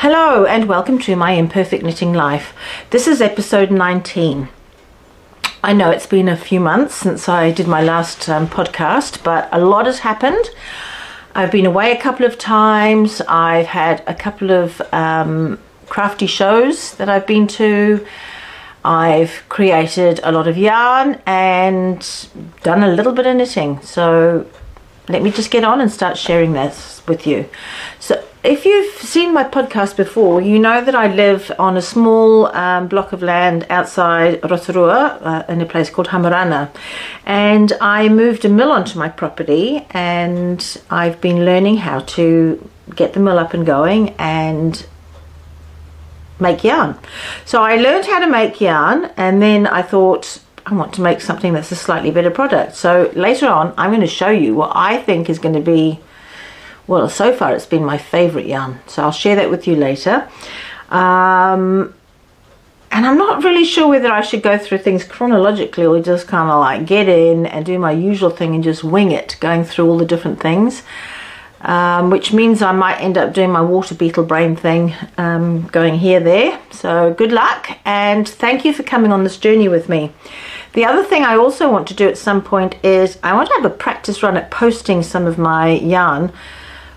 Hello and welcome to my Imperfect Knitting Life. This is episode 19. I know it's been a few months since I did my last podcast, but a lot has happened. I've been away a couple of times. I've had a couple of crafty shows that I've been to. I've created a lot of yarn and done a little bit of knitting. So let me just get on and start sharing this with you. So if you've seen my podcast before, you know that I live on a small block of land outside Rotorua in a place called Hamarana. And I moved a mill onto my property and I've been learning how to get the mill up and going and make yarn. So I learned how to make yarn and then I thought I want to make something that's a slightly better product. So later on I'm going to show you what I think is going to be, well, so far it's been my favorite yarn, so I'll share that with you later. And I'm not really sure whether I should go through things chronologically or just kind of like get in and do my usual thing and just wing it, going through all the different things, which means I might end up doing my water beetle brain thing, going here, there. So good luck and thank you for coming on this journey with me. The other thing I also want to do at some point is I want to have a practice run at posting some of my yarn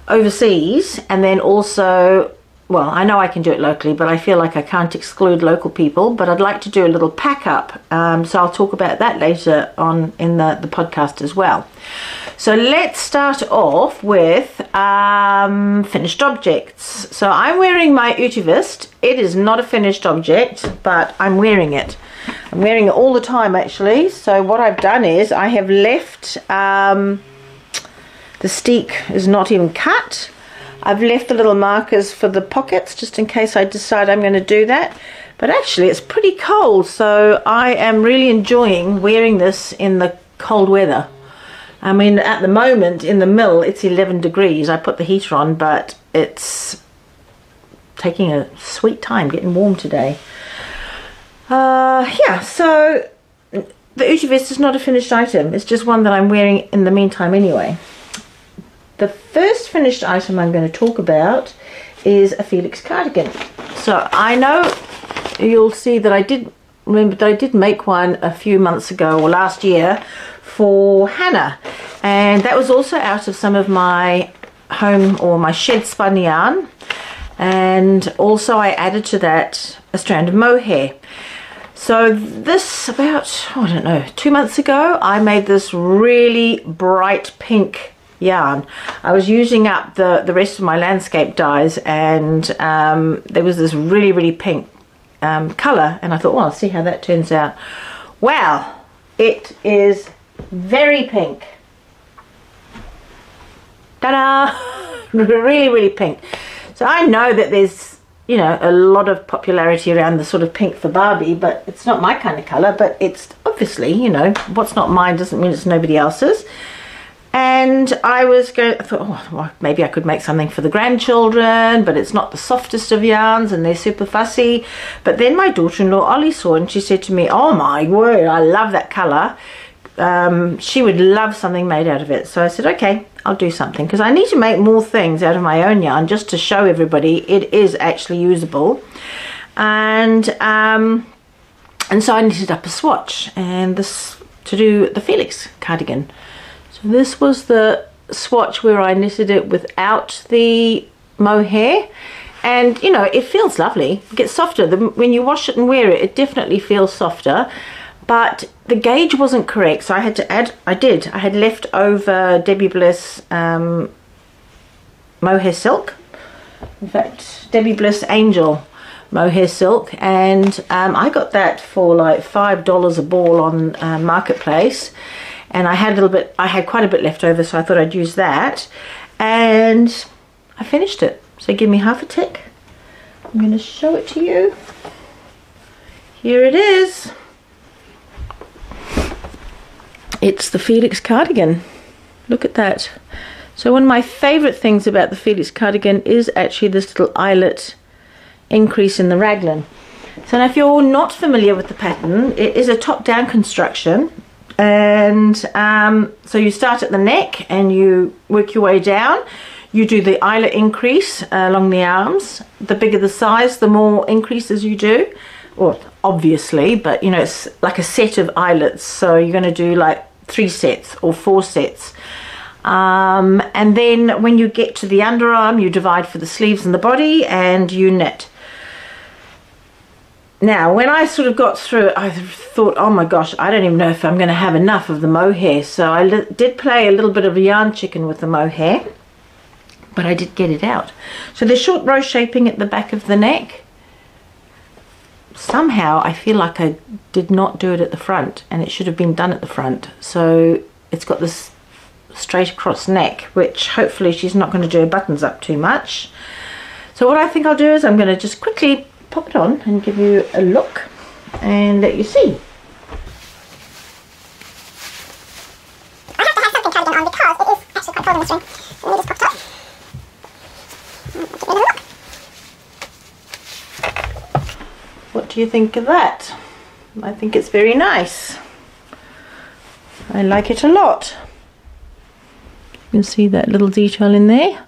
overseas, and then also, well, I know I can do it locally, but I feel like I can't exclude local people, but I'd like to do a little pack up, so I'll talk about that later on in the podcast as well. So let's start off with finished objects. So I'm wearing my Utivist. It is not a finished object, but I'm wearing it. I'm wearing it all the time actually. So what I've done is I have left the steek is not even cut. I've left the little markers for the pockets just in case I decide I'm going to do that. But actually it's pretty cold, so I am really enjoying wearing this in the cold weather. I mean, at the moment in the mill it's 11 degrees. I put the heater on, but it's taking a sweet time getting warm today. Yeah, so the Utivist is not a finished item. It's just one that I'm wearing in the meantime anyway. The first finished item I'm going to talk about is a Felix cardigan. So I know you'll see that I did make one a few months ago or last year for Hannah, and that was also out of some of my home or my shed spun yarn, and also I added to that a strand of mohair. So this, about, I don't know, 2 months ago I made this really bright pink yarn. I was using up the rest of my landscape dyes, and there was this really pink colour, and I thought, well, I'll see how that turns out. Wow, it is very pink. Ta-da! really pink. So I know that there's, you know, a lot of popularity around the sort of pink for Barbie, but it's not my kind of colour. But it's obviously, you know, what's not mine doesn't mean it's nobody else's. And I thought, oh, well, maybe I could make something for the grandchildren, but it's not the softest of yarns and they're super fussy. But then my daughter-in-law Ollie saw it and she said to me, oh my word, I love that colour. She would love something made out of it. So I said, okay, I'll do something, because I need to make more things out of my own yarn just to show everybody it is actually usable. And so I knitted up a swatch, and this to do the Felix cardigan. So this was the swatch where I knitted it without the mohair, and you know, it feels lovely. It gets softer when you wash it and wear it. It definitely feels softer, but the gauge wasn't correct, so I had to add. I had left over Debbie Bliss mohair silk. In fact, Debbie Bliss Angel mohair silk, and I got that for like $5 a ball on Marketplace. And I had quite a bit left over, so I thought I'd use that, and I finished it. So give me half a tick. I'm going to show it to you. Here it is. It's the Felix cardigan. Look at that. So one of my favourite things about the Felix cardigan is actually this little eyelet increase in the raglan. So now if you're not familiar with the pattern, it is a top-down construction. And so you start at the neck and you work your way down. you do the eyelet increase along the arms. The bigger the size, the more increases you do. Well, obviously, but you know, it's like a set of eyelets, so you're going to do like 3 sets or 4 sets. And then when you get to the underarm, you divide for the sleeves and the body, and you knit. Now, when I sort of got through it, I thought, oh my gosh, I don't even know if I'm going to have enough of the mohair. So I did play a little bit of a yarn chicken with the mohair, but I did get it out. So the short row shaping at the back of the neck, somehow I feel like I did not do it at the front, and it should have been done at the front. So it's got this straight across neck, which hopefully she's not going to do her buttons up too much. So what I think I'll do is I'm going to just quickly pop it on and give you a look and let you see. I have to have something cardigan on because it is actually quite cold in this room. So let me just pop it up. Give it a look. What do you think of that? I think it's very nice. I like it a lot. You can see that little detail in there.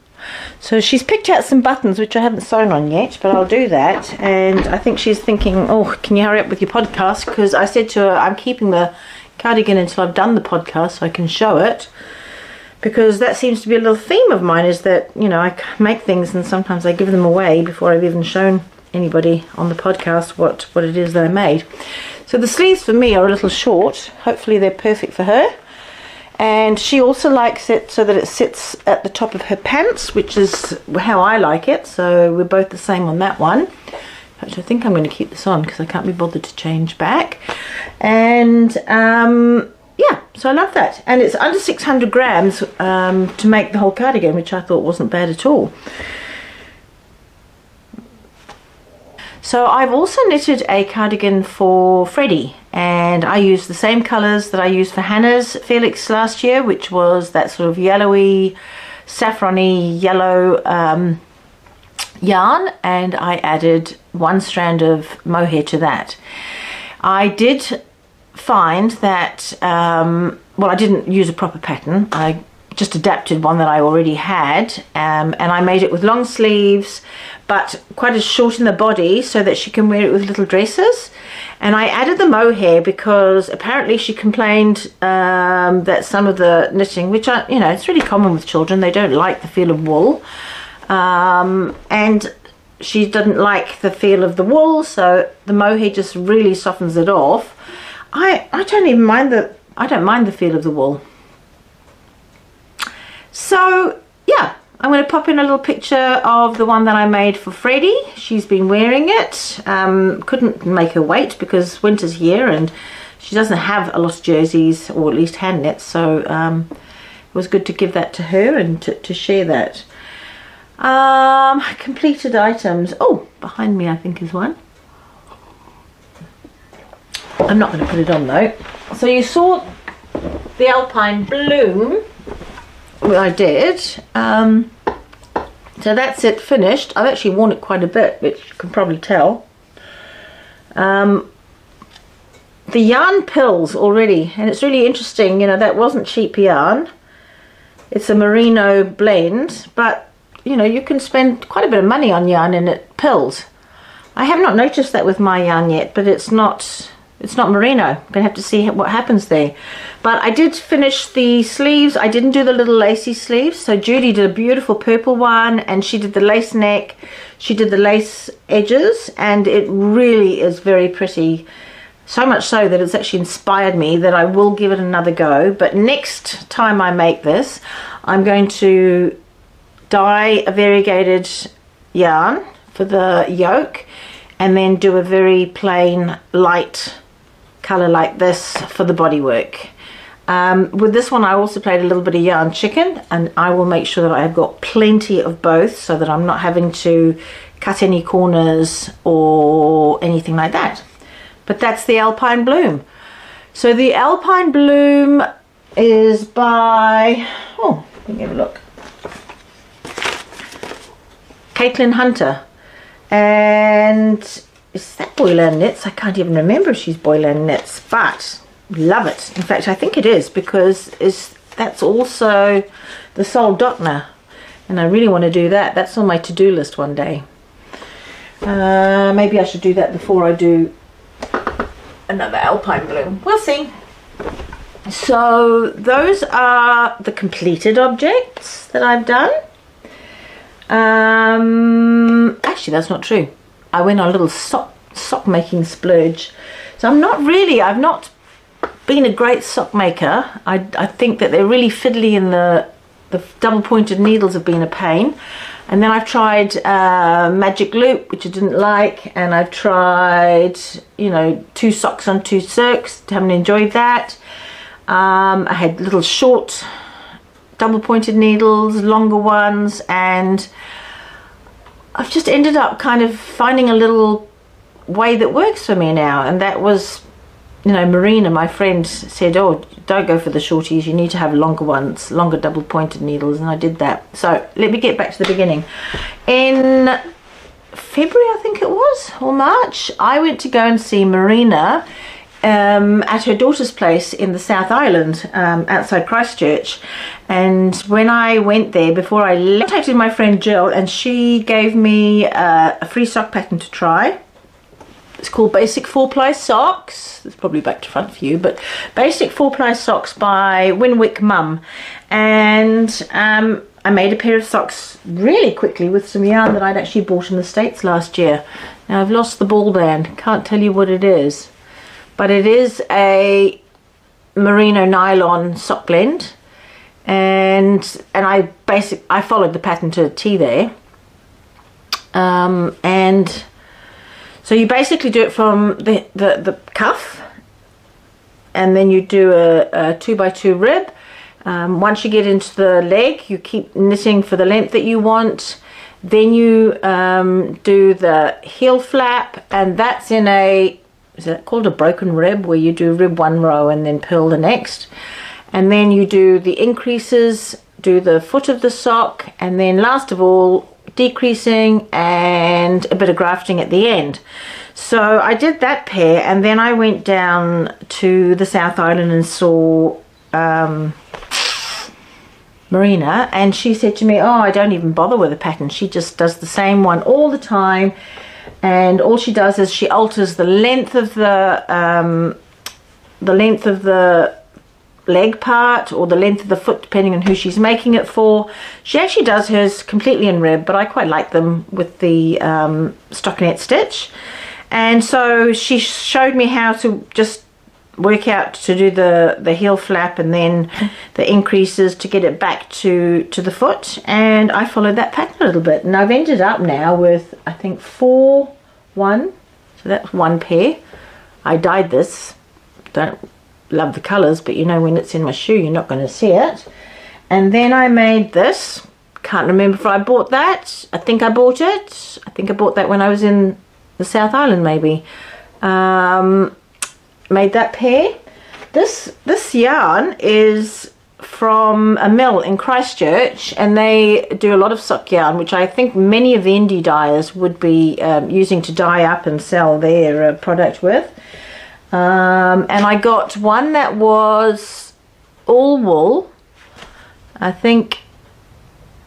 So she's picked out some buttons which I haven't sewn on yet, but I'll do that. And I think she's thinking, oh, can you hurry up with your podcast? Because I said to her, I'm keeping the cardigan until I've done the podcast so I can show it. Because that seems to be a little theme of mine, is that, you know, I make things and sometimes I give them away before I've even shown anybody on the podcast what it is that I made. So the sleeves for me are a little short. Hopefully they're perfect for her. And she also likes it so that it sits at the top of her pants, which is how I like it. So we're both the same on that one. In fact, I think I'm going to keep this on because I can't be bothered to change back. And yeah, so I love that. And it's under 600 grams to make the whole cardigan, which I thought wasn't bad at all. So I've also knitted a cardigan for Freddie, and I used the same colours that I used for Hannah's Felix last year, which was that sort of yellowy, saffrony yellow yarn, and I added 1 strand of mohair to that. I did find that, well, I didn't use a proper pattern. I just adapted one that I already had, and I made it with long sleeves, but quite as short in the body so that she can wear it with little dresses. And I added the mohair because apparently she complained that some of the knitting, which you know, it's really common with children, they don't like the feel of wool, and she didn't like the feel of the wool, so the mohair just really softens it off. I don't even mind I don't mind the feel of the wool. So yeah, I'm going to pop in a little picture of the one that I made for Freddie. She's been wearing it. Couldn't make her wait because winter's here and she doesn't have a lot of jerseys, or at least hand knits, so it was good to give that to her and to share that. Completed items. Oh, behind me I think is one. I'm not going to put it on though. So you saw the Alpine Bloom. Well, I did. So that's it finished. I've actually worn it quite a bit, which you can probably tell. The yarn pills already, and it's really interesting, you know, that wasn't cheap yarn. It's a merino blend, but you know, you can spend quite a bit of money on yarn and it pills. I have not noticed that with my yarn yet, but it's not merino. I'm gonna have to see what happens there. But I did finish the sleeves. I didn't do the little lacy sleeves, so Judy did a beautiful purple one, and she did the lace neck, she did the lace edges, and it really is very pretty. So much so that it's actually inspired me that I will give it another go. But next time I make this, I'm going to dye a variegated yarn for the yoke, and then do a very plain light colour like this for the bodywork. With this one I also played a little bit of yarn chicken, and I will make sure that I have got plenty of both so that I'm not having to cut any corners or anything like that. But that's the Alpine Bloom. So the Alpine Bloom is by, oh, let me have a look, Caitlin Hunter. And is that Boyland Knits? I can't even remember if she's Boyland Knits, but love it. In fact, I think it is, because that's also the Sol Dockner and I really want to do that. That's on my to-do list one day. Maybe I should do that before I do another alpine bloom. We'll see. So those are the completed objects that I've done. Actually, that's not true. I went on a little sock making splurge. So I've not been a great sock maker. I think that they're really fiddly, and the double pointed needles have been a pain. And then I've tried magic loop, which I didn't like, and I've tried, you know, 2 socks on 2 circs. Haven't enjoyed that. I had little short double pointed needles, longer ones, and I've just ended up kind of finding a little way that works for me now. And that was, you know, Marina, my friend, said, oh, don't go for the shorties, you need to have longer ones, longer double pointed needles, and I did that. So let me get back to the beginning. In February, I think it was, or March, I went to go and see Marina at her daughter's place in the South Island, outside Christchurch. And when I went there, before I left, I contacted my friend Jill, and she gave me a free sock pattern to try. It's called Basic 4-ply Socks. It's probably back to front for you, but Basic 4-ply Socks by Winwick Mum. And I made a pair of socks really quickly with some yarn that I'd actually bought in the States last year. Now I've lost the ball band, can't tell you what it is. But it is a merino nylon sock blend, and I followed the pattern to a T there. And so you basically do it from the cuff, and then you do a 2x2 rib. Once you get into the leg, you keep knitting for the length that you want. Then you do the heel flap, and that's in a, is that called a broken rib, where you do rib 1 row and then purl the next. And then you do the increases, do the foot of the sock, and then last of all decreasing and a bit of grafting at the end. So I did that pair, and then I went down to the South Island and saw Marina, and she said to me, oh, I don't even bother with a pattern, she just does the same one all the time. And all she does is she alters the length of the leg part, or the length of the foot, depending on who she's making it for. She actually does hers completely in rib, but I quite like them with the stockinette stitch. And so she showed me how to just work out to do the heel flap and then the increases to get it back to the foot, and I followed that pattern a little bit, and I've ended up now with, I think, 4 1, so that's 1 pair. I dyed this, don't love the colors, but you know, when it's in my shoe you're not going to see it. And then I made this, can't remember if I bought that, I think I bought it, I think I bought that when I was in the South Island maybe. Made that pair. This yarn is from a mill in Christchurch, and they do a lot of sock yarn, which I think many of the indie dyers would be using to dye up and sell their product with. And I got one that was all wool. I think,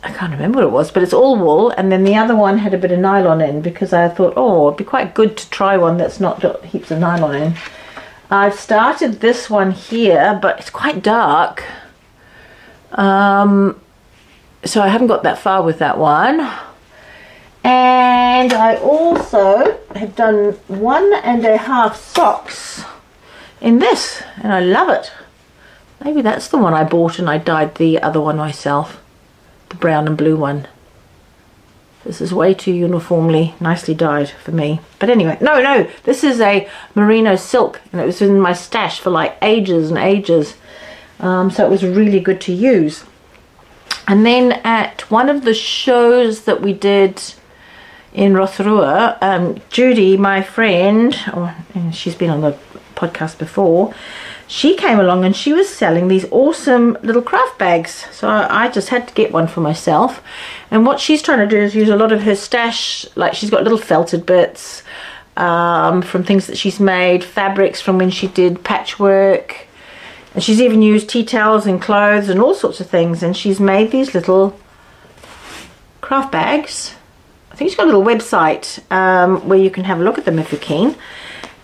I can't remember what it was, but it's all wool, and then the other one had a bit of nylon in, because I thought, oh, it'd be quite good to try one that's not got heaps of nylon in. I've started this one here, but it's quite dark, so I haven't got that far with that one. And I also have done 1.5 socks in this, and I love it. Maybe that's the one I bought and I dyed the other one myself, the brown and blue one. This is way too uniformly nicely dyed for me. But anyway, no, this is a merino silk, and it was in my stash for like ages and ages. So it was really good to use. And then at one of the shows that we did in Rotorua, Judy, my friend, and she's been on the podcast before, she came along and she was selling these awesome little craft bags. So I just had to get one for myself. And what she's trying to do is use a lot of her stash, like she's got little felted bits from things that she's made, fabrics from when she did patchwork, and she's even used tea towels and clothes and all sorts of things, and she's made these little craft bags. I think she's got a little website where you can have a look at them if you're keen.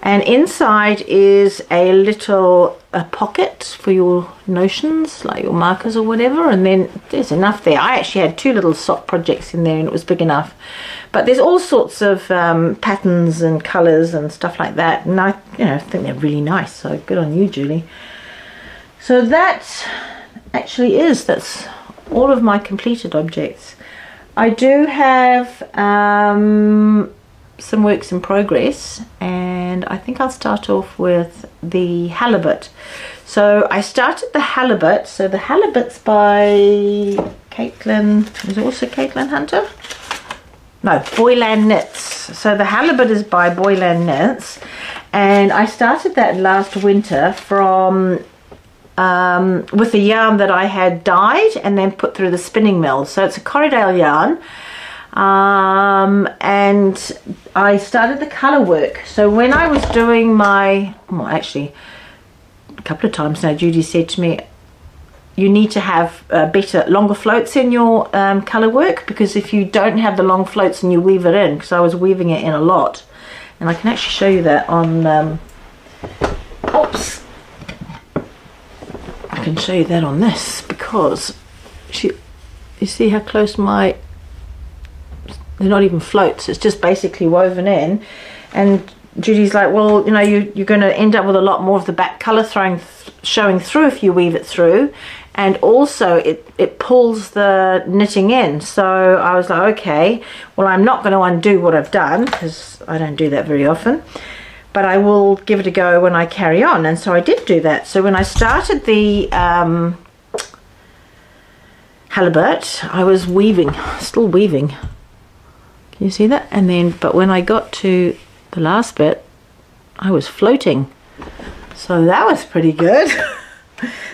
And inside is a little pocket for your notions, like your markers or whatever, and then there's enough there. I actually had 2 little sock projects in there and it was big enough. But there's all sorts of patterns and colours and stuff like that, and I think they're really nice, so good on you, Julie. So that actually that's all of my completed objects. I do have some works in progress, and I think I'll start off with the halibut. So I started the halibut. So the halibut's by Caitlin. Is it also Caitlin Hunter? No, Boyland Knits. So the halibut is by Boyland Knits, and I started that last winter from with the yarn that I had dyed and then put through the spinning mill. So it's a Corriedale yarn. And I started the colour work. So when I was doing my, well, actually a couple of times now, Judy said to me, you need to have longer floats in your colour work, because if you don't have the long floats and you weave it in, because I was weaving it in a lot, and I can actually show you that on oops, I can show you that on this, because you see how close they're not even floats, it's just basically woven in. And Judy's like, well, you're going to end up with a lot more of the back colour showing through if you weave it through, and also it pulls the knitting in. So I was like, okay, well, I'm not going to undo what I've done, because I don't do that very often, but I will give it a go when I carry on. And so I did do that. So when I started the halibut, I was still weaving. Can you see that? And then, but when I got to the last bit, I was floating. So that was pretty good.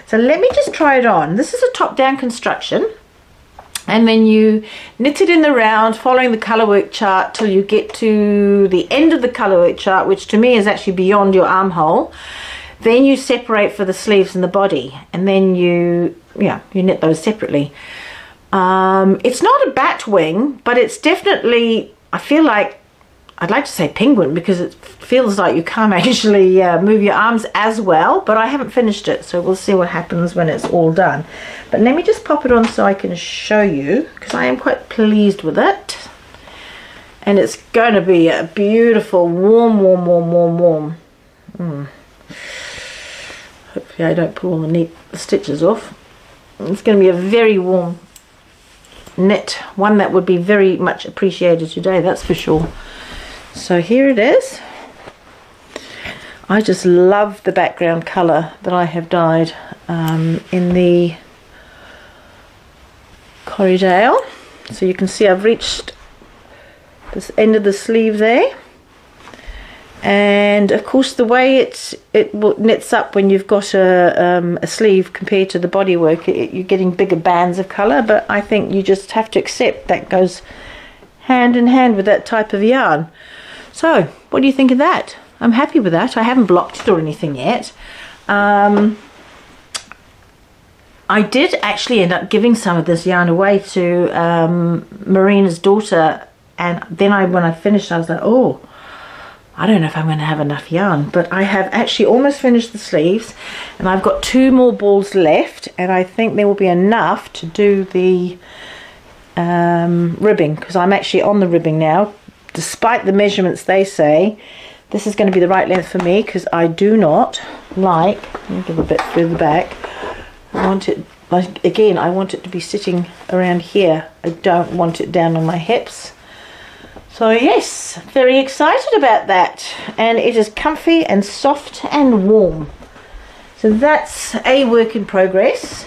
So let me just try it on. This is a top-down construction, and then you knit it in the round following the colourwork chart till you get to the end of the colourwork chart, which to me is actually beyond your armhole. Then you separate for the sleeves and the body, and then you knit those separately. It's not a bat wing, but it's definitely, I feel like, I'd like to say penguin, because it feels like you can't actually move your arms as well, but I haven't finished it, so we'll see what happens when it's all done. But let me just pop it on so I can show you, because I am quite pleased with it. And it's going to be a beautiful warm. Hopefully I don't pull all the stitches off. It's going to be a very warm knit, one that would be very much appreciated today, that's for sure. So here it is. I just love the background colour that I have dyed in the Corriedale. So you can see I've reached this end of the sleeve there, and of course the way it knits up when you've got a sleeve compared to the bodywork, you're getting bigger bands of colour, but I think you just have to accept that goes hand in hand with that type of yarn. So what do you think of that? I'm happy with that. I haven't blocked it or anything yet. I did actually end up giving some of this yarn away to Marina's daughter, and then when I finished I was like, oh, I don't know if I'm going to have enough yarn, but I have actually almost finished the sleeves, and I've got 2 more balls left, and I think there will be enough to do the ribbing, because I'm actually on the ribbing now. Despite the measurements they say, this is going to be the right length for me, because I do not like, let me give a bit through the back, I want it, like, again, I want it to be sitting around here. I don't want it down on my hips. So yes, very excited about that, and it is comfy and soft and warm. So that's a work in progress.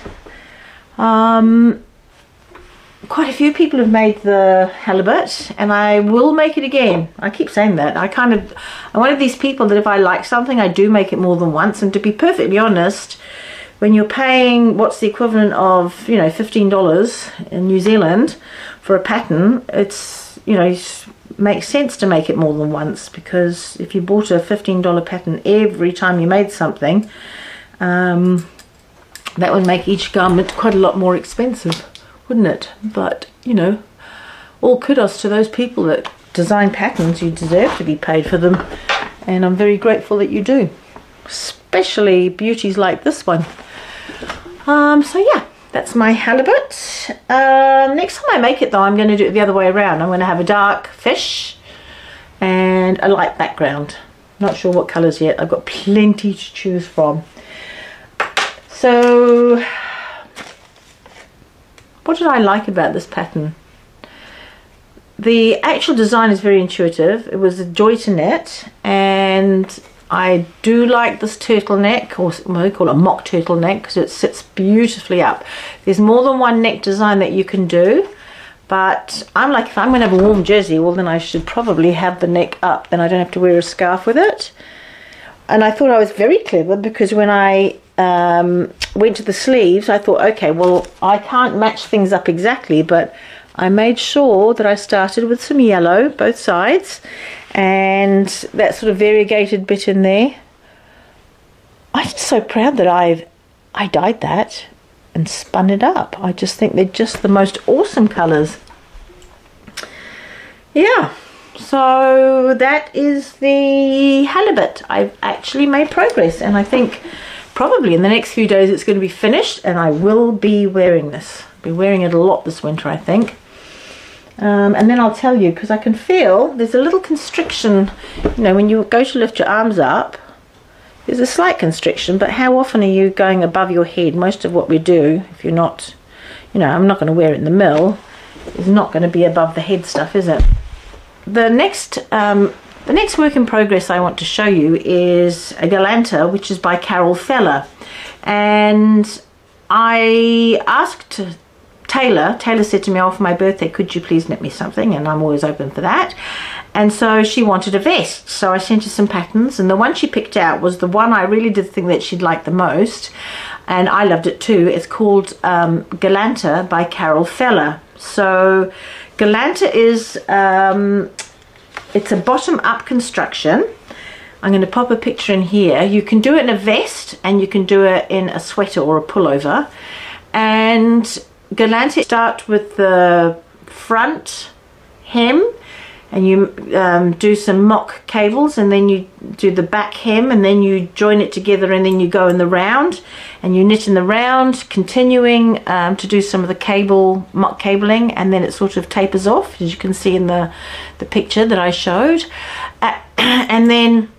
Quite a few people have made the halibut, and I will make it again. I keep saying that. I'm one of these people that if I like something, I do make it more than once. And to be perfectly honest, when you're paying what's the equivalent of, $15 in New Zealand for a pattern, it's, makes sense to make it more than once, because if you bought a $15 pattern every time you made something, that would make each garment quite a lot more expensive, wouldn't it? But all kudos to those people that design patterns. You deserve to be paid for them, and I'm very grateful that you do, especially beauties like this one. So yeah, that's my halibut. Next time I make it though, I'm going to do it the other way around. I'm going to have a dark fish and a light background. Not sure what colours yet. I've got plenty to choose from. So what did I like about this pattern? The actual design is very intuitive. It was a joy to knit, and I do like this turtleneck, or what we call a mock turtleneck, because it sits beautifully up. There's more than one neck design that you can do, but I'm like, if I'm going to have a warm jersey, well then I should probably have the neck up, then I don't have to wear a scarf with it. And I thought I was very clever, because when I went to the sleeves, I thought, okay, well I can't match things up exactly, but I made sure that I started with some yellow both sides, and that sort of variegated bit in there. I'm just so proud that I dyed that and spun it up. I just think they're just the most awesome colours. Yeah, so that is the halibut. I've actually made progress, and I think probably in the next few days it's going to be finished, and I will be wearing this. I'll be wearing it a lot this winter, I think. And then I'll tell you, because I can feel there's a little constriction, you know, when you go to lift your arms up, there's a slight constriction, but how often are you going above your head? Most of what we do, if you're not, you know, I'm not going to wear it in the mill, is not going to be above the head stuff, is it? The next work in progress I want to show you is a Galanta, which is by Carol Feller. And I asked Taylor said to me, oh, for my birthday, could you please knit me something? And I'm always open for that. And so she wanted a vest, so I sent her some patterns, and the one she picked out was the one I really did think that she'd like the most, and I loved it too. It's called Galanta by Carol Feller. So Galanta is it's a bottom-up construction. I'm going to pop a picture in here. You can do it in a vest, and you can do it in a sweater or a pullover. And Galanta start with the front hem, and you do some mock cables, and then you do the back hem, and then you join it together, and then you go in the round, and you knit in the round, continuing to do some of the mock cabling, and then it sort of tapers off, as you can see in the picture that I showed. And then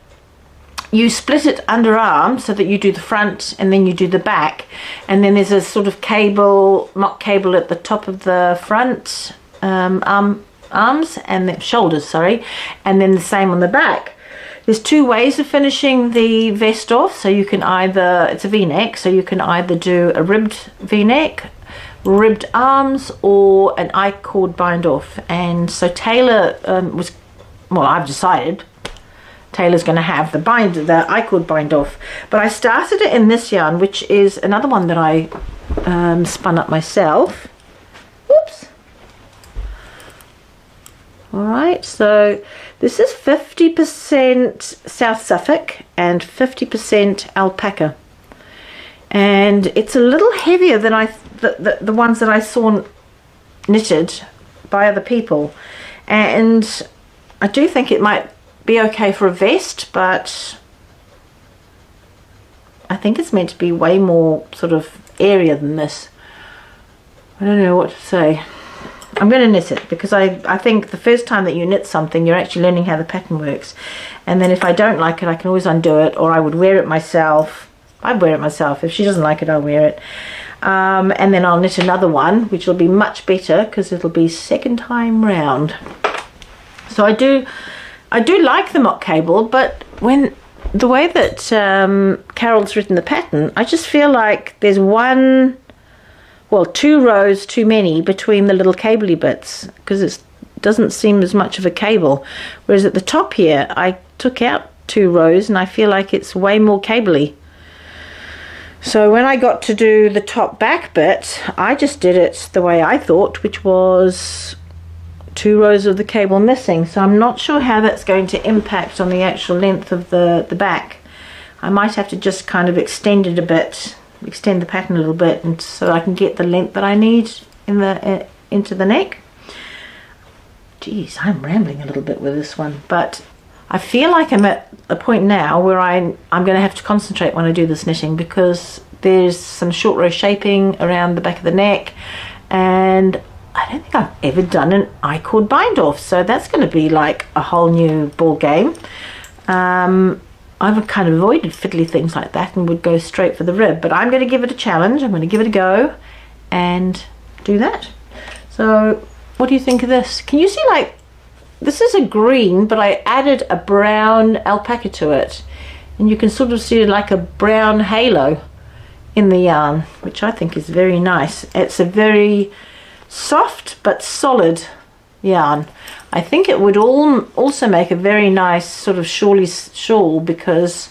you split it underarm so that you do the front and then you do the back, and then there's a sort of mock cable at the top of the front arms and the shoulders, sorry, and then the same on the back. There's two ways of finishing the vest off, so you can either, it's a v-neck, so you can either do a ribbed v-neck, ribbed arms, or an I-cord bind off. And so Taylor I've decided Taylor's going to have the I-cord bind off, but I started it in this yarn, which is another one that I spun up myself. Oops. Alright, so this is 50% South Suffolk and 50% alpaca, and it's a little heavier than the ones that I saw knitted by other people, and I do think it might be okay for a vest, but I think it's meant to be way more sort of area than this. I don't know what to say. I'm going to knit it, because I think the first time that you knit something, you're actually learning how the pattern works, and then if I don't like it, I can always undo it, or I would wear it myself. I'd wear it myself. If she doesn't like it, I'll wear it, and then I'll knit another one, which will be much better, because it'll be second time round. So I do like the mock cable, but when the way that Carol's written the pattern, I just feel like there's two rows too many between the little cabley bits, because it doesn't seem as much of a cable, whereas at the top here I took out 2 rows and I feel like it's way more cabley. So when I got to do the top back bit, I just did it the way I thought, which was 2 rows of the cable missing. So I'm not sure how that's going to impact on the actual length of the back. I might have to just kind of extend it a bit, extend the pattern a little bit, and so I can get the length that I need into the neck. Geez, I'm rambling a little bit with this one, but I feel like I'm at a point now where I'm going to have to concentrate when I do this knitting, because there's some short row shaping around the back of the neck, and I don't think I've ever done an I-cord bind off, so that's going to be like a whole new ball game. I've kind of avoided fiddly things like that and would go straight for the rib, but I'm going to give it a challenge. I'm going to give it a go and do that. So what do you think of this? Can you see, like, this is a green, but I added a brown alpaca to it, and you can sort of see like a brown halo in the yarn, which I think is very nice. It's a very soft but solid yarn. I think it would also make a very nice sort of shawl, because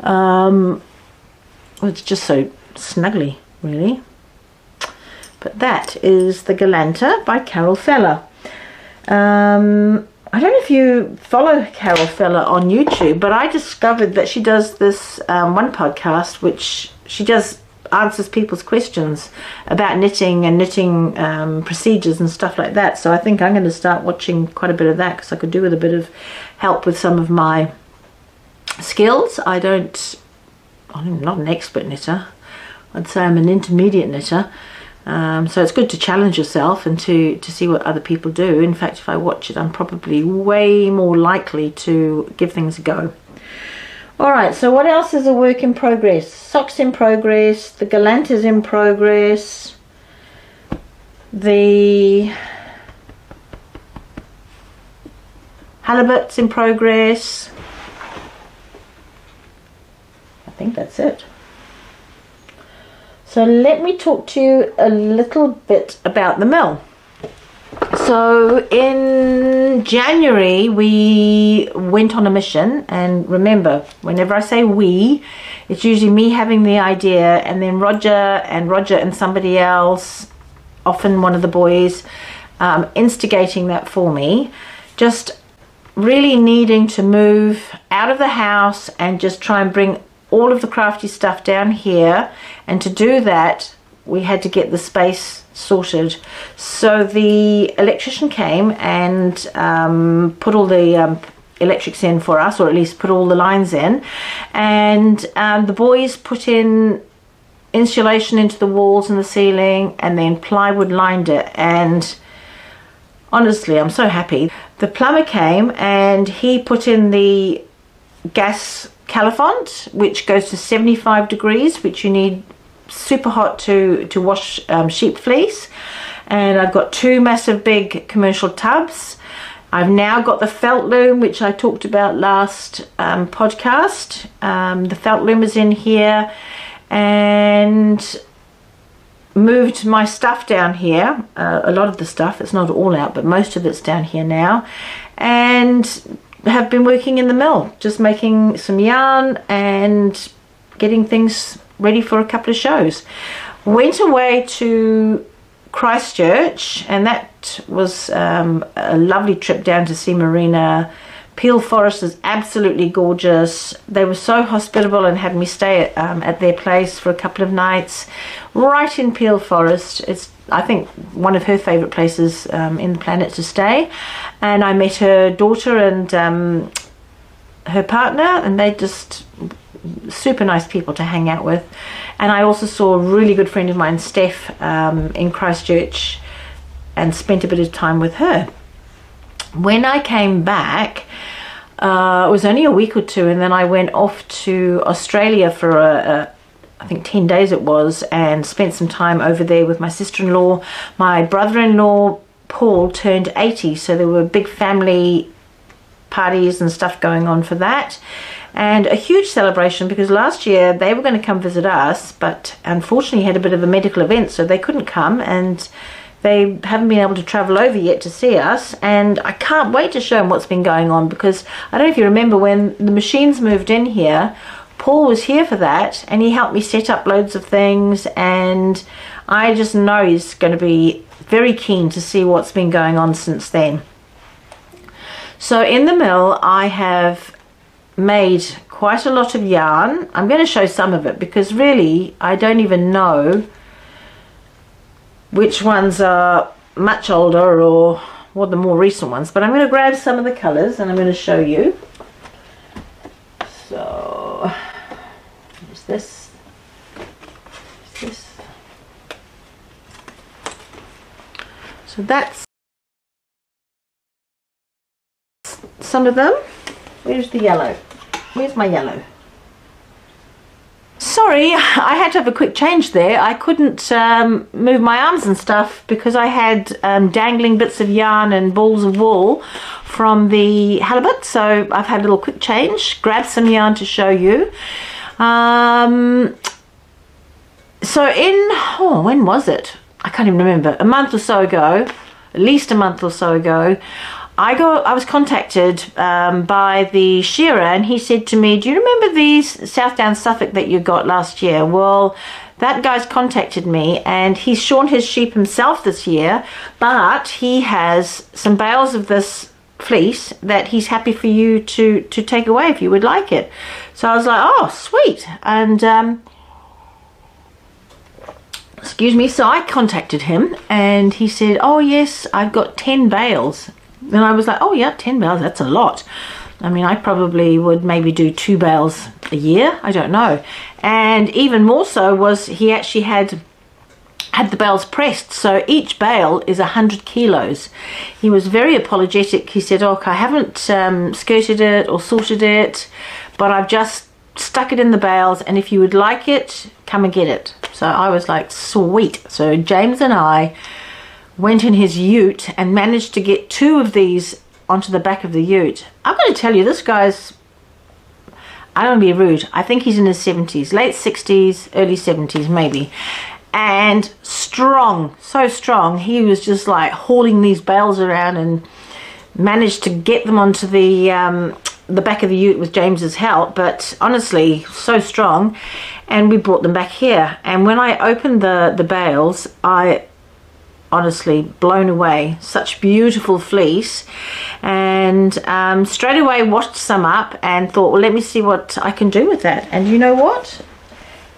well, it's just so snuggly, really. But that is the Galanta by Carol Feller. I don't know if you follow Carol Feller on YouTube, but I discovered that she does this one podcast which she does answers people's questions about knitting and knitting procedures and stuff like that. So I think I'm going to start watching quite a bit of that, because I could do with a bit of help with some of my skills. I'm not an expert knitter. I'd say I'm an intermediate knitter. So it's good to challenge yourself and to see what other people do. In fact, if I watch it, I'm probably way more likely to give things a go. Alright, so what else is a work in progress? Socks in progress, the Galanta's in progress, the Halibut's in progress. I think that's it. So let me talk to you a little bit about the mill. So in January we went on a mission, and remember, whenever I say we, it's usually me having the idea, and then Roger and somebody else, often one of the boys, instigating that for me. Just really needing to move out of the house and just try and bring all of the crafty stuff down here, and to do that we had to get the space sorted. So the electrician came and put all the electrics in for us, or at least put all the lines in, and the boys put in insulation into the walls and the ceiling, and then plywood lined it. And honestly, I'm so happy. The plumber came and he put in the gas califont, which goes to 75 degrees, which you need super hot to wash sheep fleece. And I've got two massive big commercial tubs. I've now got the felt loom, which I talked about last podcast. The felt loom is in here, and moved my stuff down here. A lot of the stuff, it's not all out, but most of it's down here now, and have been working in the mill, just making some yarn and getting things ready for a couple of shows. Went away to Christchurch, and that was a lovely trip down to see Marina. Peel Forest is absolutely gorgeous. They were so hospitable and had me stay at their place for a couple of nights right in Peel Forest. It's, I think, one of her favourite places in the planet to stay. And I met her daughter and her partner, and they just super nice people to hang out with. And I also saw a really good friend of mine, Steph, in Christchurch, and spent a bit of time with her. When I came back, it was only a week or two, and then I went off to Australia for I think 10 days it was, and spent some time over there with my sister-in-law. My brother-in-law Paul turned 80, so there were big family parties and stuff going on for that, and a huge celebration, because last year they were going to come visit us, but unfortunately had a bit of a medical event, so they couldn't come, and they haven't been able to travel over yet to see us. And I can't wait to show them what's been going on, because I don't know if you remember when the machines moved in here, Paul was here for that, and he helped me set up loads of things, and I just know he's going to be very keen to see what's been going on since then. So in the mill I have made quite a lot of yarn. I'm going to show some of it, because really I don't even know which ones are much older or or the more recent ones, but I'm going to grab some of the colours and I'm going to show you. So, there's this. So that's some of them. Where's the yellow? Where's my yellow? Sorry, I had to have a quick change there. I couldn't move my arms and stuff because I had dangling bits of yarn and balls of wool from the halibut. So I've had a little quick change, grabbed some yarn to show you. So when was it? I can't even remember. A month or so ago, at least a month or so ago, I was contacted by the shearer, and he said to me, do you remember these Southdown Suffolk that you got last year? Well, that guy's contacted me, and he's shorn his sheep himself this year, but he has some bales of this fleece that he's happy for you to take away if you would like it. So I was like, oh, sweet. And excuse me, so I contacted him, and he said, oh yes, I've got 10 bales. And I was like, oh yeah, 10 bales, that's a lot. I mean, I probably would maybe do 2 bales a year, I don't know. And even more so was he actually had the bales pressed, so each bale is 100 kilos. He was very apologetic. He said, oh, I haven't skirted it or sorted it, but I've just stuck it in the bales, and if you would like it, come and get it. So I was like, sweet. So James and I went in his ute and managed to get 2 of these onto the back of the ute. I'm going to tell you, this guy's, I don't want to be rude, I think he's in his 70s, late 60s, early 70s maybe, and strong, so strong. He was just like hauling these bales around and managed to get them onto the back of the ute with James's help, but honestly, so strong. And we brought them back here, and when I opened the bales, I honestly blown away. Such beautiful fleece. And straight away washed some up and thought, well, let me see what I can do with that. And you know what?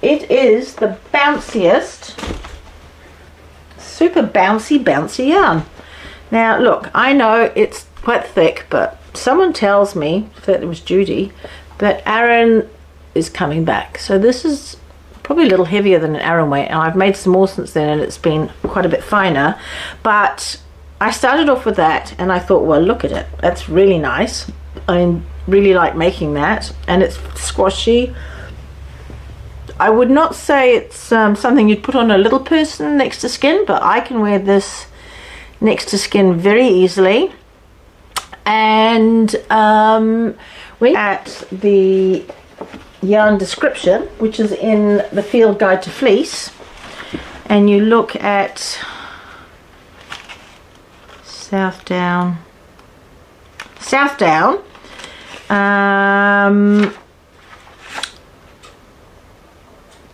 It is the bounciest, super bouncy yarn. Now look, I know it's quite thick, but someone tells me, that it was Judy, that Aran is coming back. So this is probably a little heavier than an Aran weight, and I've made some more since then, and it's been quite a bit finer. But I started off with that, and I thought, well, look at it, that's really nice. I really like making that, and it's squashy. I would not say it's something you'd put on a little person next to skin, but I can wear this next to skin very easily. And we at the yarn description, which is in the Field Guide to Fleece, and you look at Southdown,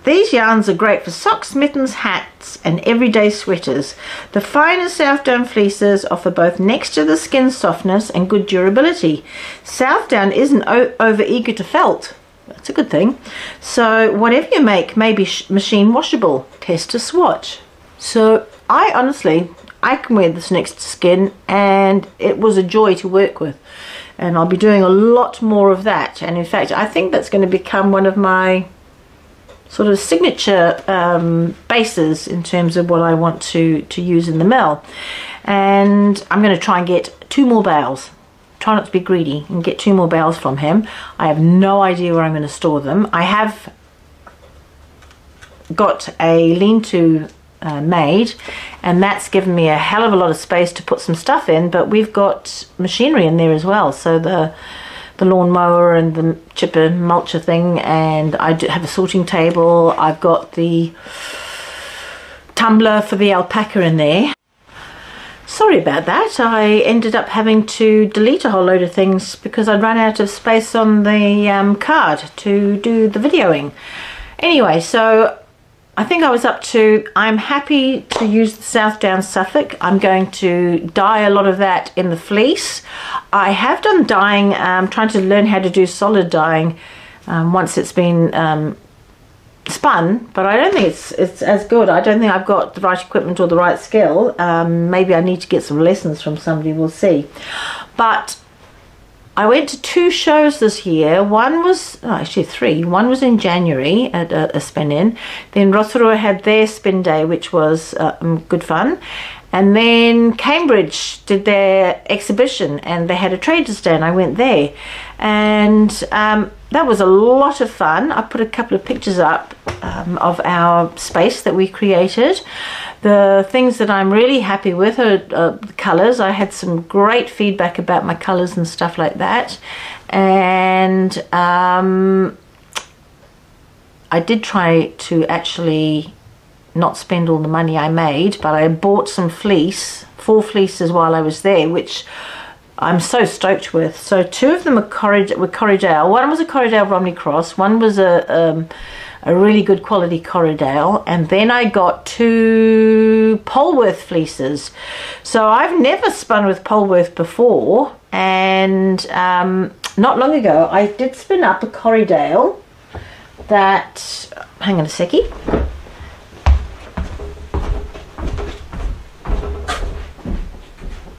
these yarns are great for socks, mittens, hats and everyday sweaters. The finest Southdown fleeces offer both next to the skin softness and good durability. Southdown isn't over eager to felt. That's a good thing. So whatever you make may be machine washable. Test to swatch. So I can wear this next to skin, and it was a joy to work with. And I'll be doing a lot more of that. And in fact, I think that's going to become one of my sort of signature bases in terms of what I want to use in the mill. And I'm going to try and get 2 more bales. Try not to be greedy and get 2 more bales from him. I have no idea where I'm going to store them. I have got a lean-to made, and that's given me a hell of a lot of space to put some stuff in, but we've got machinery in there as well. So the lawnmower and the chipper mulcher thing, and I do have a sorting table. I've got the tumbler for the alpaca in there. Sorry about that. I ended up having to delete a whole load of things because I'd run out of space on the card to do the videoing. Anyway, so I think I was up to, I'm happy to use the Southdown Suffolk. I'm going to dye a lot of that in the fleece. I have done dyeing, trying to learn how to do solid dyeing once it's been spun, but I don't think it's as good. I don't think I've got the right equipment or the right skill. Maybe I need to get some lessons from somebody, we'll see. But I went to 2 shows this year. One was, actually 3. One was in January at a spin-in. Then Rotorua had their spin day, which was good fun. And then Cambridge did their exhibition and they had a traders day and I went there. And that was a lot of fun. I put a couple of pictures up of our space that we created. The things that I'm really happy with are the colours. I had some great feedback about my colours and stuff like that. And I did try to actually not spend all the money I made, but I bought some fleece, 4 fleeces while I was there, which I'm so stoked with. So 2 of them were Corriedale. One was a Corriedale Romney Cross, one was a really good quality Corriedale, and then I got 2 Polwarth fleeces. So I've never spun with Polwarth before, and not long ago I did spin up a Corriedale that, hang on a seckie.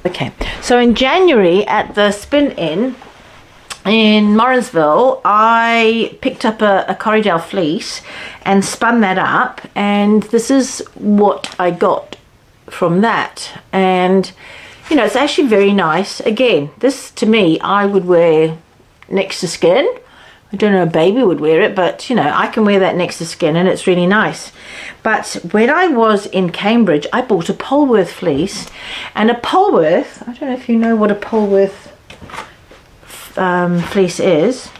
Okay, so in January at the spin-in in Morrinsville, I picked up a Corriedale fleece and spun that up, and this is what I got from that. And you know, it's actually very nice. Again, this to me, I would wear next to skin. I don't know, a baby would wear it, but you know, I can wear that next to skin and it's really nice. But when I was in Cambridge, I bought a Polwarth fleece, and a Polwarth, I don't know if you know what a Polwarth fleece is,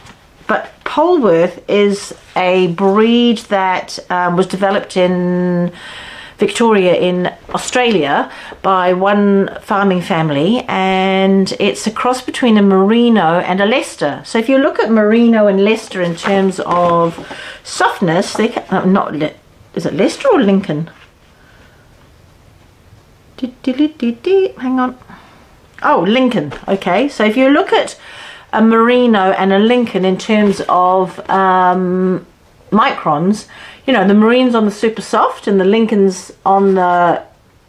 but Polwarth is a breed that was developed in Victoria in Australia by one farming family, and it's a cross between a Merino and a Leicester. So if you look at Merino and Leicester in terms of softness, they is it Leicester or Lincoln? Hang on. Oh, Lincoln. Okay, so if you look at a Merino and a Lincoln in terms of microns, you know, the Marine's on the super soft and the Lincoln's on the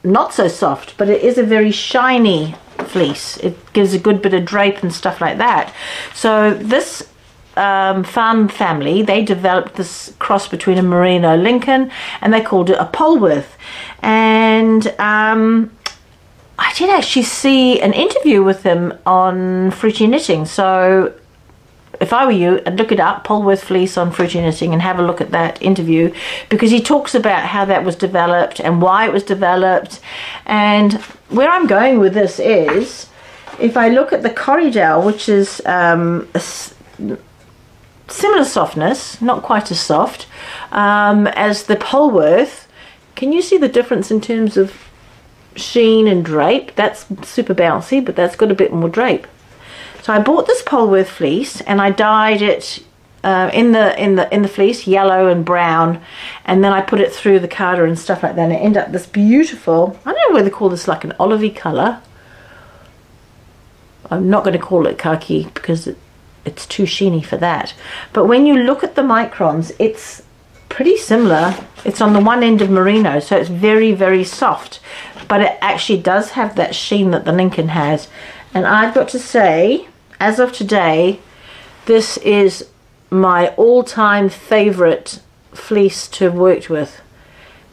not so soft, but it is a very shiny fleece. It gives a good bit of drape and stuff like that. So this farm family, they developed this cross between a Merino Lincoln, and they called it a Polwarth. And I did actually see an interview with him on Fruity Knitting. So if I were you, I'd look it up, Polwarth fleece on Fruity Knitting, and have a look at that interview, because he talks about how that was developed and why it was developed. And where I'm going with this is, if I look at the Corriedale, which is similar softness, not quite as soft as the Polwarth, can you see the difference in terms of sheen and drape? That's super bouncy, but that's got a bit more drape. So I bought this Polwarth fleece and I dyed it in the fleece yellow and brown, and then I put it through the carder and stuff like that, and it ended up this beautiful, I don't know whether to call this like an olivey colour. I'm not going to call it khaki because it's too sheeny for that. But when you look at the microns, it's pretty similar. It's on the one end of Merino, so it's very, very soft, but it actually does have that sheen that the Lincoln has. And I've got to say, as of today, this is my all-time favourite fleece to have worked with.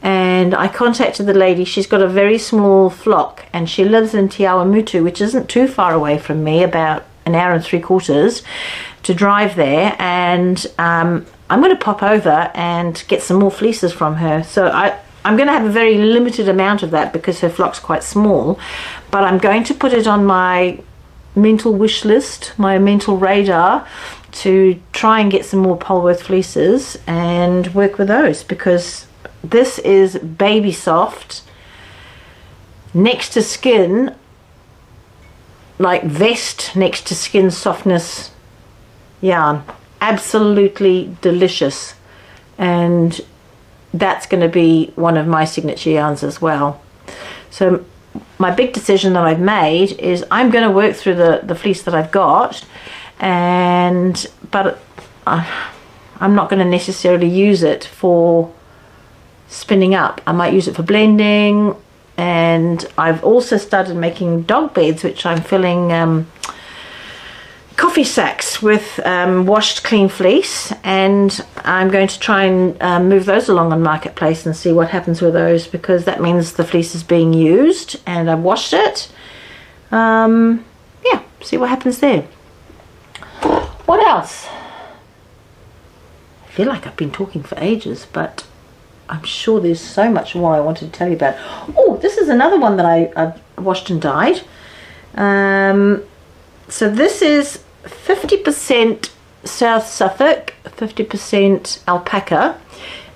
And I contacted the lady. She's got a very small flock, and she lives in Te Awamutu, which isn't too far away from me, about an hour and 3/4 to drive there. And I'm going to pop over and get some more fleeces from her. So I'm going to have a very limited amount of that because her flock's quite small, but I'm going to put it on my mental wish list, my mental radar, to try and get some more Polwarth fleeces and work with those, because this is baby soft, next to skin, like vest next to skin softness yarn. Absolutely delicious, and that's going to be one of my signature yarns as well. So my big decision that I've made is I'm going to work through the fleece that I've got, but I'm not going to necessarily use it for spinning up. I might use it for blending, and I've also started making dog beds, which I'm filling coffee sacks with washed clean fleece, and I'm going to try and move those along on Marketplace and see what happens with those, because that means the fleece is being used and I've washed it. Yeah, see what happens there. What else? I feel like I've been talking for ages, but I'm sure there's so much more I wanted to tell you about. Oh, this is another one that I've washed and dyed. So this is 50% South Suffolk, 50% alpaca,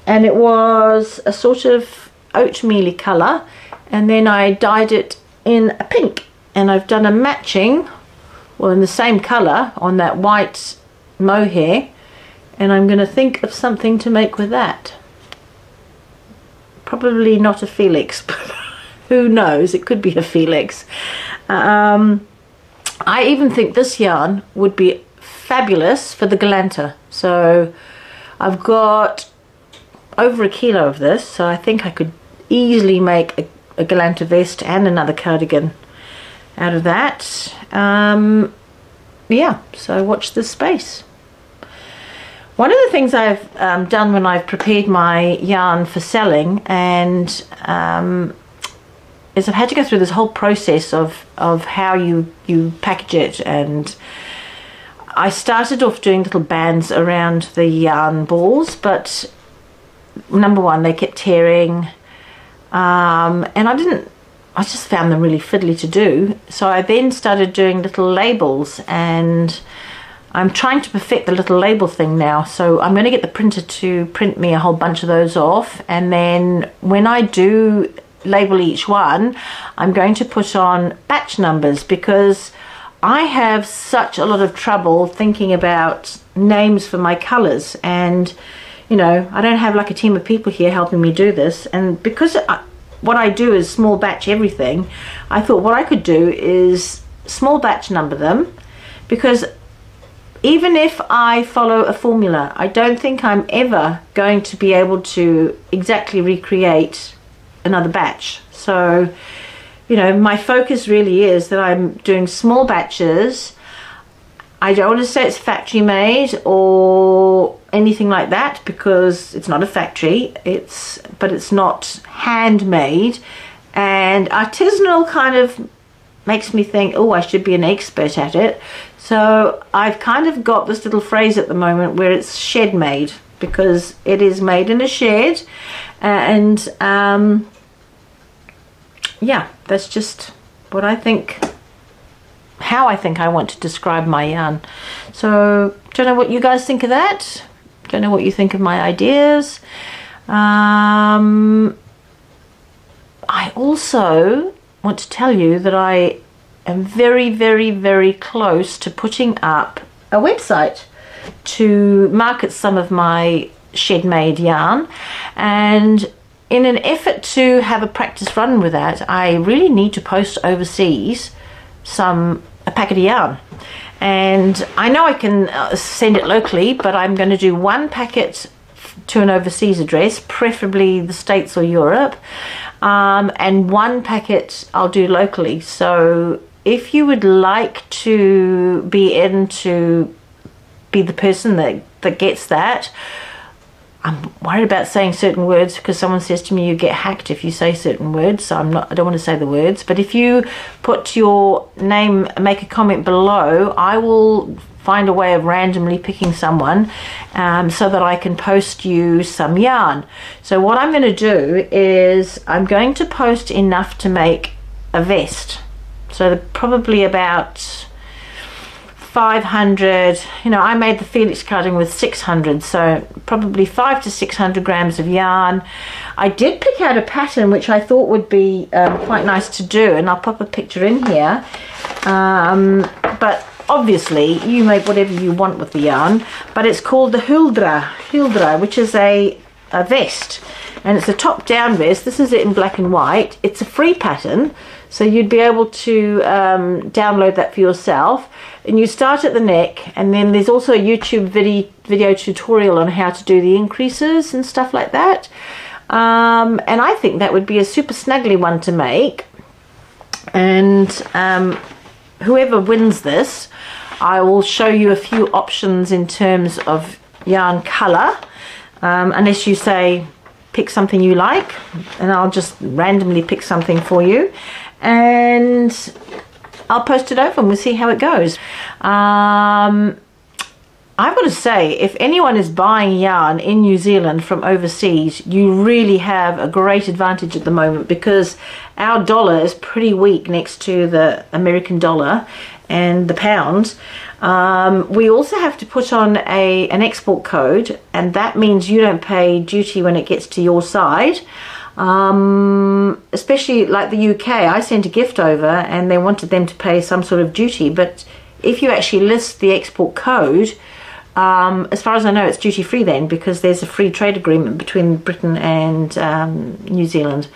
and it was a sort of oatmeal-y colour, and then I dyed it in a pink, and I've done a matching, well, in the same colour on that white mohair, and I'm going to think of something to make with that. Probably not a Felix, but who knows, it could be a Felix. I even think this yarn would be fabulous for the Galanta. So I've got over 1 kilo of this, so I think I could easily make a Galanta vest and another cardigan out of that. Yeah, so watch this space. One of the things I've done when I've prepared my yarn for selling, and is I've had to go through this whole process of how you package it, and I started off doing little bands around the yarn balls, but number one, they kept tearing, and I just found them really fiddly to do. So I then started doing little labels, and I'm trying to perfect the little label thing now. So I'm going to get the printer to print me a whole bunch of those off, and then when I do label each one, I'm going to put on batch numbers, because I have such a lot of trouble thinking about names for my colors, and you know, I don't have like a team of people here helping me do this, and because what I do is small batch everything, I thought what I could do is small batch number them, because even if I follow a formula, I don't think I'm ever going to be able to exactly recreate another batch. So, you know, my focus really is that I'm doing small batches. I don't want to say it's factory made or anything like that, because it's not a factory, but it's not handmade, and artisanal kind of makes me think, oh, I should be an expert at it. So I've kind of got this little phrase at the moment where it's shed made, because it is made in a shed, and yeah, that's just what I think, how I think I want to describe my yarn. So don't know what you guys think of that. Don't know what you think of my ideas. I also want to tell you that I am very, very, very close to putting up a website to market some of my shed made yarn, and in an effort to have a practice run with that, I really need to post overseas a packet of yarn. And I know I can send it locally, but I'm going to do one packet to an overseas address, preferably the States or Europe, and one packet I'll do locally. So if you would like to be the person that gets that, I'm worried about saying certain words, because someone says to me you get hacked if you say certain words, so I don't want to say the words. But if you put your name, make a comment below, I will find a way of randomly picking someone, so that I can post you some yarn. So what I'm going to do is I'm going to post enough to make a vest. So probably about 500, you know, I made the Felix cardigan with 600, so probably 500 to 600 grams of yarn. I did pick out a pattern which I thought would be quite nice to do, and I'll pop a picture in here, but obviously you make whatever you want with the yarn. But it's called the Huldra, which is a vest, and it's a top down vest. This is it in black and white. It's a free pattern, So you'd be able to download that for yourself, and you start at the neck, and then there's also a YouTube video tutorial on how to do the increases and stuff like that. And I think that would be a super snuggly one to make. And whoever wins this, I will show you a few options in terms of yarn color, unless you say pick something you like, and I'll just randomly pick something for you, and I'll post it over and we'll see how it goes. I've got to say, if anyone is buying yarn in New Zealand from overseas, you really have a great advantage at the moment, because our dollar is pretty weak next to the American dollar and the pound. We also have to put on an export code, and that means you don't pay duty when it gets to your side. Especially like the UK, I sent a gift over and they wanted them to pay some sort of duty, but if you actually list the export code, as far as I know, it's duty free then, because there's a free trade agreement between Britain and New Zealand.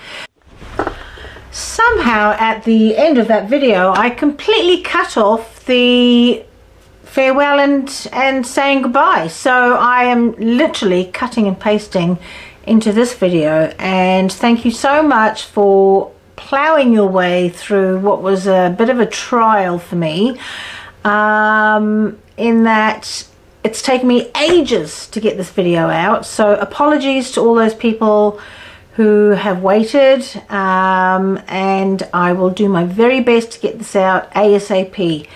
Somehow at the end of that video I completely cut off the farewell and saying goodbye, so I am literally cutting and pasting into this video. And thank you so much for ploughing your way through what was a bit of a trial for me, in that it's taken me ages to get this video out, so apologies to all those people who have waited, and I will do my very best to get this out ASAP.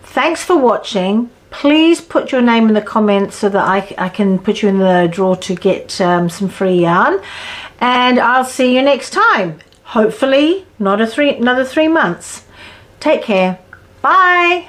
Thanks for watching. Please put your name in the comments so that I can put you in the draw to get some free yarn, and I'll see you next time. Hopefully not another 3 months. Take care. Bye.